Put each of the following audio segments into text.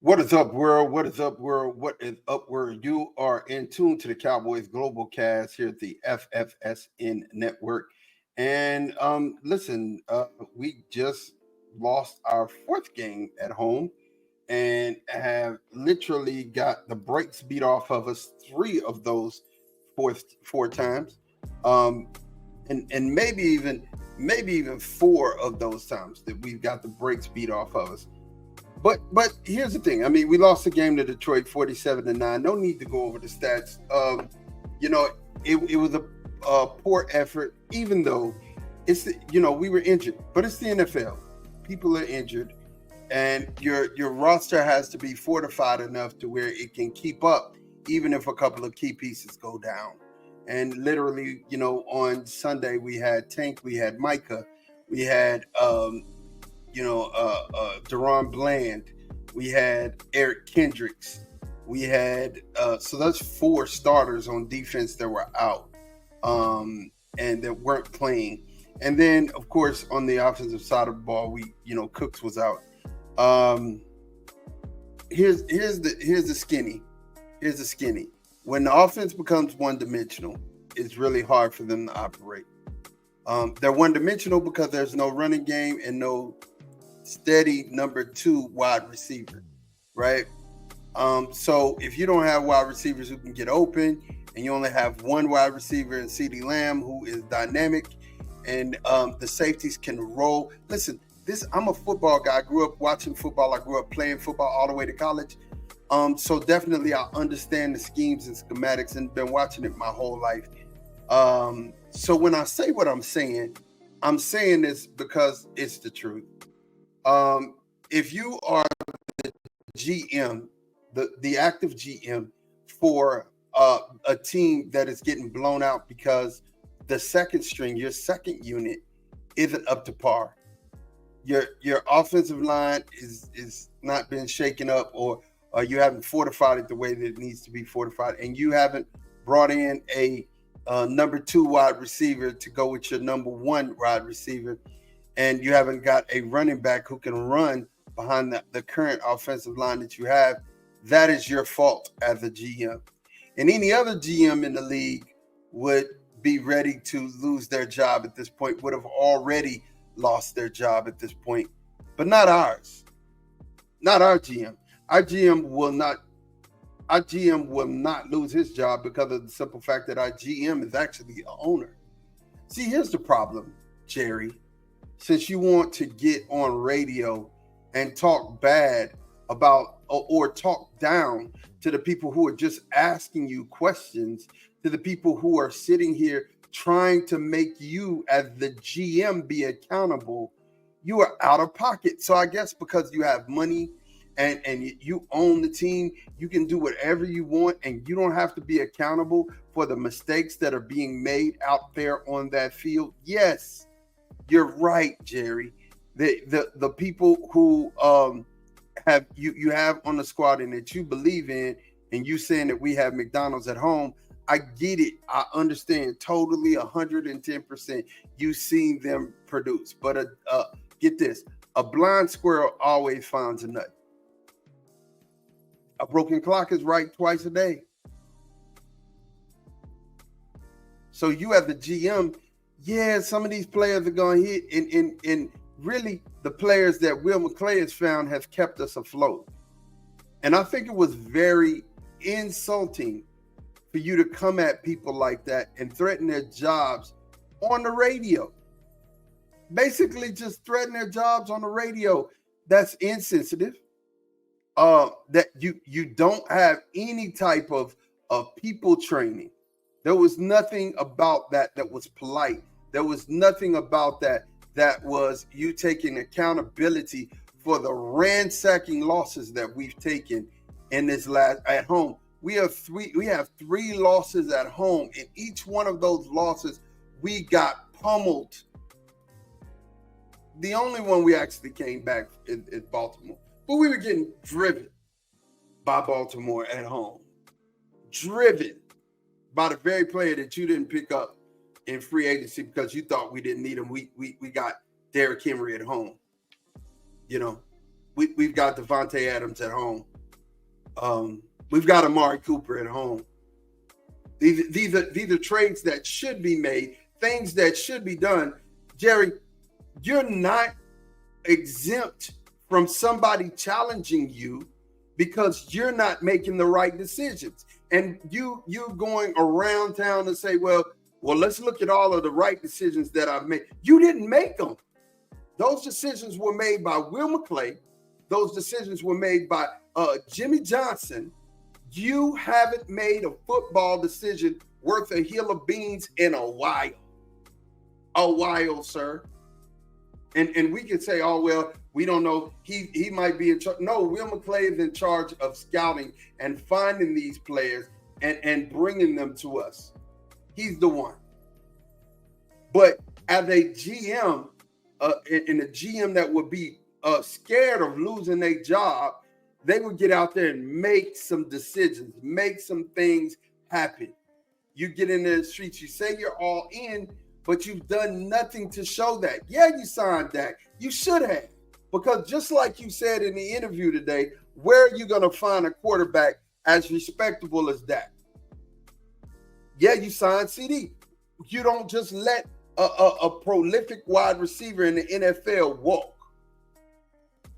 What is up, world? What is up, world? What is up, world? You are in tune to the Cowboys Global Cast here at the FFSN Network. And listen, we just lost our fourth game at home and have literally got the brakes beat off of us three of those four times. Um, and maybe even four of those times that we've got the brakes beat off of us. But here's the thing. I mean, we lost the game to Detroit 47-9. No need to go over the stats. You know, it was a poor effort, even though we were injured, but it's the NFL. People are injured, and your roster has to be fortified enough to where it can keep up, even if a couple of key pieces go down. And literally, on Sunday we had Tank, we had Micah, we had Deron Bland. We had Eric Kendricks. We had so that's four starters on defense that were out and that weren't playing. And then, of course, on the offensive side of the ball, Cooks was out. Here's the skinny. Here's the skinny. When the offense becomes one-dimensional, it's really hard for them to operate. They're one-dimensional because there's no running game and no steady number two wide receiver, right? So if you don't have wide receivers who can get open, and you only have one wide receiver in CeeDee Lamb who is dynamic, and the safeties can roll. Listen, I'm a football guy. I grew up watching football. I grew up playing football all the way to college. So definitely I understand the schemes and schematics and been watching it my whole life. So when I say what I'm saying this because it's the truth. If you are the GM, the active GM for a team that is getting blown out because the second string, your second unit, isn't up to par. Your offensive line is not been shaken up, or you haven't fortified it the way that it needs to be fortified, and you haven't brought in a number two wide receiver to go with your number one wide receiver, and you haven't got a running back who can run behind the current offensive line that you have, that is your fault as a GM. And any other GM in the league would be ready to lose their job at this point, would have already lost their job at this point, but not ours. Not our GM. Our GM will not lose his job because of the simple fact that our GM is actually the owner. See, here's the problem, Jerry. Since you want to get on radio and talk bad about or talk down to the people who are just asking you questions, to the people who are sitting here trying to make you as the GM be accountable, you are out of pocket. So I guess because you have money and you own the team, you can do whatever you want, and you don't have to be accountable for the mistakes that are being made out there on that field. Yes, you're right, Jerry. The people who have you have on the squad and that you believe in, and you saying that we have McDonald's at home, I get it. I understand totally 110%. You've seen them produce. But get this, a blind squirrel always finds a nut. A broken clock is right twice a day. So you have the GM, yeah, some of these players are going to hit, and really the players that Will McClay has found have kept us afloat. And I think it was very insulting for you to come at people like that and threaten their jobs on the radio. Basically just threaten their jobs on the radio. That's insensitive. That you don't have any type of people training. There was nothing about that was polite. There was nothing about that was you taking accountability for the ransacking losses that we've taken in this last at home. We have three losses at home. In each one of those losses, we got pummeled. The only one we actually came back is Baltimore. But we were getting driven by Baltimore at home. Driven by the very player that you didn't pick up in free agency because you thought we didn't need him. We got Derrick Henry at home. You know, we've got Devontae Adams at home. We've got Amari Cooper at home. These are trades that should be made, things that should be done. Jerry, you're not exempt from somebody challenging you because you're not making the right decisions. And you going around town to say, well, let's look at all of the right decisions that I've made. You didn't make them. Those decisions were made by Will McClay. Those decisions were made by Jimmy Johnson. You haven't made a football decision worth a hill of beans in a while. A while, sir. And we can say, oh, well, we don't know. He might be in charge. No, Will McClay is in charge of scouting and finding these players and bringing them to us. He's the one. But as a GM, and a GM that would be scared of losing their job, they would get out there and make some decisions, make some things happen. You get in the streets, you say you're all in, but you've done nothing to show that. Yeah, you signed Dak. You should have. Because just like you said in the interview today, where are you going to find a quarterback as respectable as Dak? Yeah, you signed CD. You don't just let a prolific wide receiver in the NFL walk.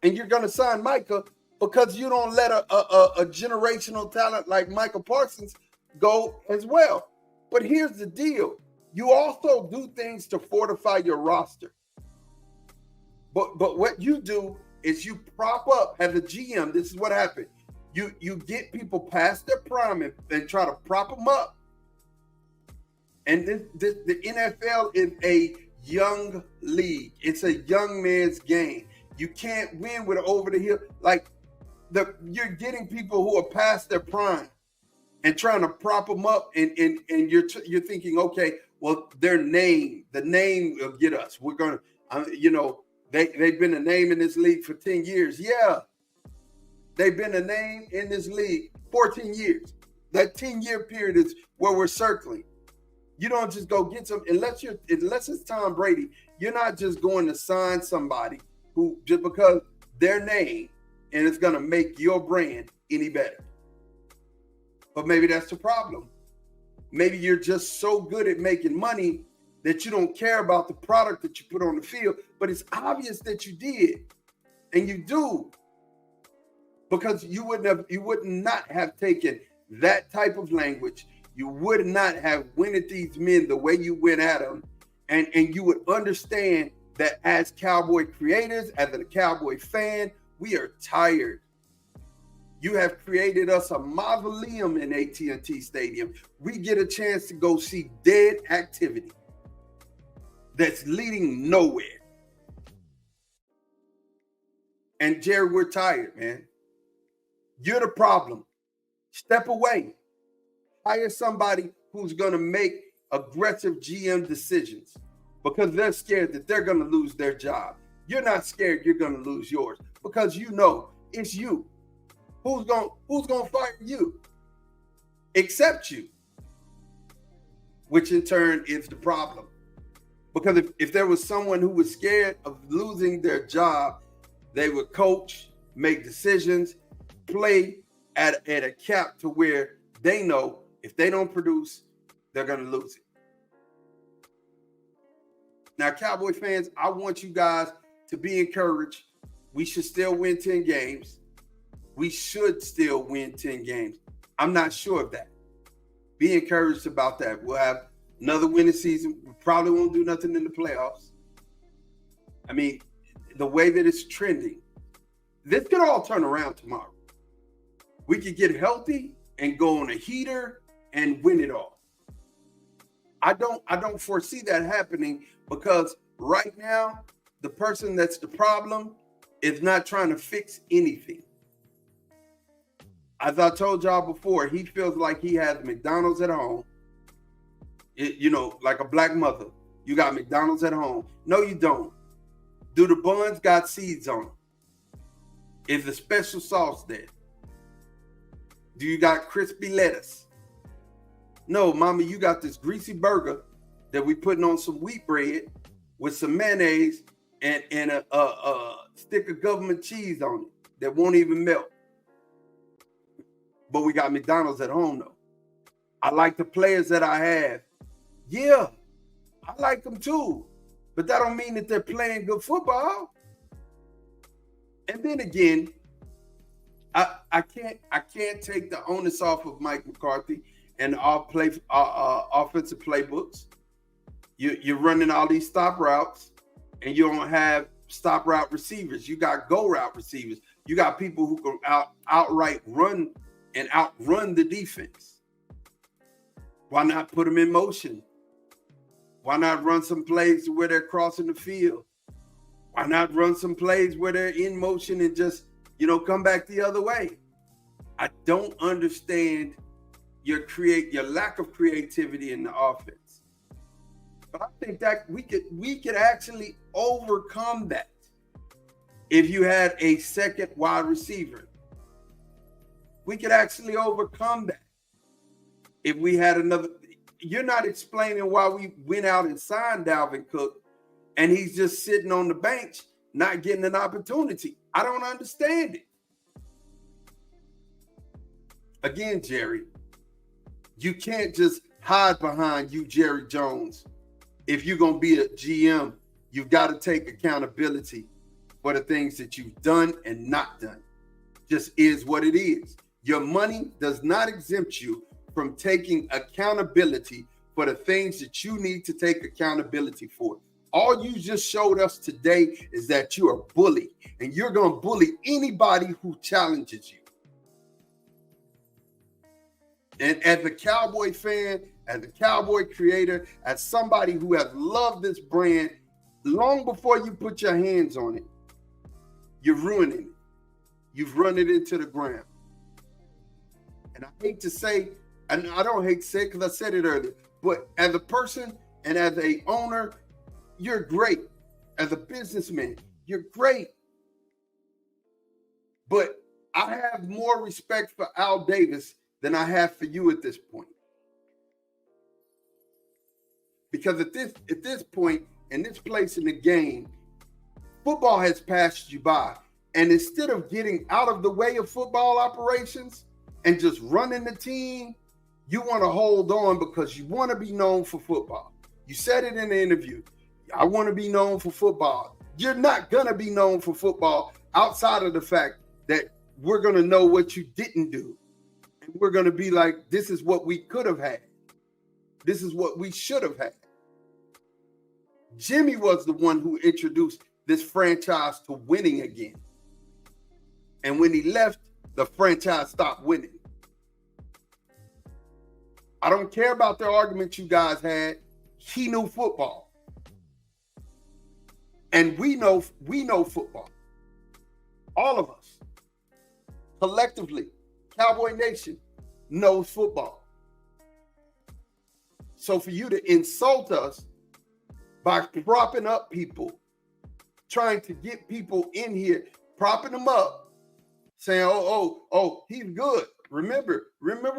And you're going to sign Micah because you don't let a generational talent like Michael Parsons go as well. But here's the deal. You also do things to fortify your roster. But what you do is you prop up as a GM. This is what happened. You get people past their prime and try to prop them up. And the NFL is a young league. It's a young man's game. You can't win with an over the hill. Like you're getting people who are past their prime and trying to prop them up. And you're thinking, okay, well, the name will get us. We're going to, they've been a name in this league for 10 years. Yeah, they've been a name in this league 14 years. That 10-year period is where we're circling. You don't just go get some, unless it's Tom Brady, you're not just going to sign somebody who just because their name and it's going to make your brand any better. But maybe that's the problem. Maybe you're just so good at making money that you don't care about the product that you put on the field, but it's obvious that you did, and you do, because you would not have taken that type of language. You would not have went at these men the way you went at them, and you would understand that as Cowboy creators, as a Cowboy fan, we are tired. You have created us a mausoleum in AT&T Stadium. We get a chance to go see dead activity that's leading nowhere. And Jerry, we're tired, man. You're the problem. Step away. Hire somebody who's going to make aggressive GM decisions because they're scared that they're going to lose their job. You're not scared you're going to lose yours because you know it's you. Who's going to fire you? Except you. Which in turn is the problem. Because if there was someone who was scared of losing their job, they would coach, make decisions, play at a cap to where they know if they don't produce, they're going to lose it. Now, Cowboy fans, I want you guys to be encouraged. We should still win 10 games. We should still win 10 games. I'm not sure of that. Be encouraged about that. We'll have another winning season. We probably won't do nothing in the playoffs. I mean, the way that it's trending, this could all turn around tomorrow. We could get healthy and go on a heater and win it all. I don't foresee that happening because right now, the person that's the problem is not trying to fix anything. As I told y'all before, he feels like he has McDonald's at home. Like a black mother. You got McDonald's at home. No, you don't. Do the buns got seeds on them? Is the special sauce there? Do you got crispy lettuce? No, mama, you got this greasy burger that we putting on some wheat bread with some mayonnaise and a stick of government cheese on it that won't even melt. but we got McDonald's at home though. I like the players that I have. Yeah, I like them too. But that don't mean that they're playing good football. And then again, I can't take the onus off of Mike McCarthy and our offensive playbooks. You're running all these stop routes, and you don't have stop route receivers. You got go route receivers. You got people who can outright run and outrun the defense. Why not put them in motion? Why not run some plays where they're crossing the field? Why not run some plays where they're in motion and just, come back the other way? I don't understand your lack of creativity in the offense. But I think that we could actually overcome that if you had a second wide receiver. We could actually overcome that if we had another. You're not explaining why we went out and signed Dalvin Cook and he's just sitting on the bench, not getting an opportunity. I don't understand it. Again, Jerry, you can't just hide behind you, Jerry Jones. If you're going to be a GM, you've got to take accountability for the things that you've done and not done. Just is what it is. Your money does not exempt you from taking accountability for the things that you need to take accountability for. All you just showed us today is that you're a bully, and you're going to bully anybody who challenges you. And as a Cowboy fan, as a Cowboy creator, as somebody who has loved this brand long before you put your hands on it, you're ruining it. You've run it into the ground. And I hate to say, and I don't hate to say it because I said it earlier, but as a person and as a owner, you're great. As a businessman, you're great. But I have more respect for Al Davis than I have for you at this point. Because at this point, in this place in the game, football has passed you by. And instead of getting out of the way of football operations and just running the team, you want to hold on because you want to be known for football. You said it in the interview. I want to be known for football. You're not going to be known for football outside of the fact that we're going to know what you didn't do. And we're going to be like, this is what we could have had. This is what we should have had. Jimmy was the one who introduced this franchise to winning again. And when he left, the franchise stopped winning. I don't care about the argument you guys had. He knew football. And we know football. All of us. Collectively, Cowboy Nation knows football. So for you to insult us by propping up people, trying to get people in here, propping them up, saying, oh, he's good. Remember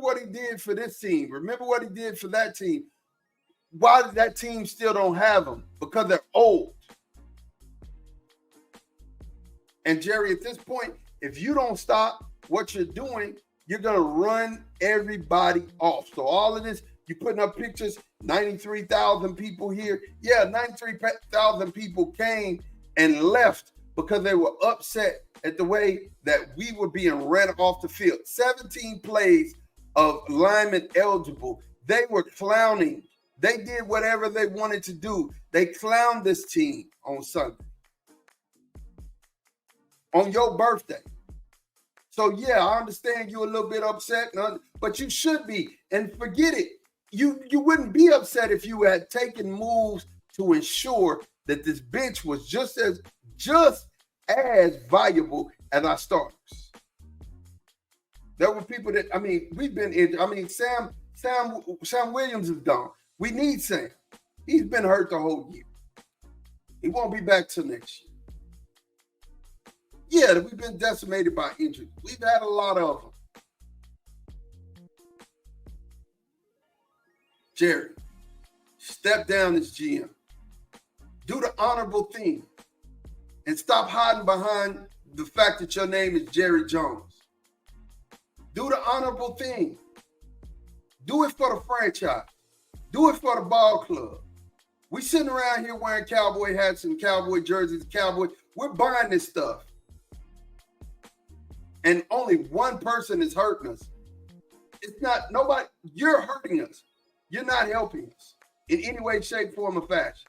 what he did for this team. Remember what he did for that team. Why does that team still don't have him? Because they're old. And Jerry, at this point, if you don't stop what you're doing, you're going to run everybody off. So all of this, you're putting up pictures, 93,000 people here. Yeah, 93,000 people came and left because they were upset at the way that we were being ran off the field. 17 plays of linemen eligible. They were clowning. They did whatever they wanted to do. They clowned this team on Sunday. On your birthday. So, yeah, I understand you're a little bit upset, but you should be. And forget it. You wouldn't be upset if you had taken moves to ensure that this bench was just as valuable as our starters. There were people that, Sam Williams is gone. We need Sam. He's been hurt the whole year. He won't be back till next year. Yeah, we've been decimated by injuries. We've had a lot of them. Jerry, step down as GM. Do the honorable thing and stop hiding behind the fact that your name is Jerry Jones. Do the honorable thing. Do it for the franchise. Do it for the ball club. We sitting around here wearing cowboy hats and cowboy jerseys, cowboy. We're buying this stuff. And only one person is hurting us. It's not nobody. You're hurting us. You're not helping us in any way, shape, form, or fashion.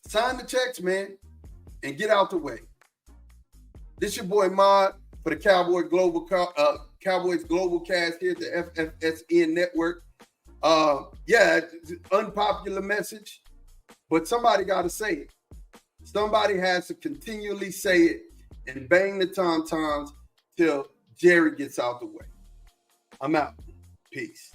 Sign the checks, man, and get out the way. This your boy Mod for the Cowboys Global Cast here at the FFSN Network. Yeah, unpopular message, but somebody got to say it. Somebody has to continually say it and bang the tom-toms till Jerry gets out the way. I'm out. Peace.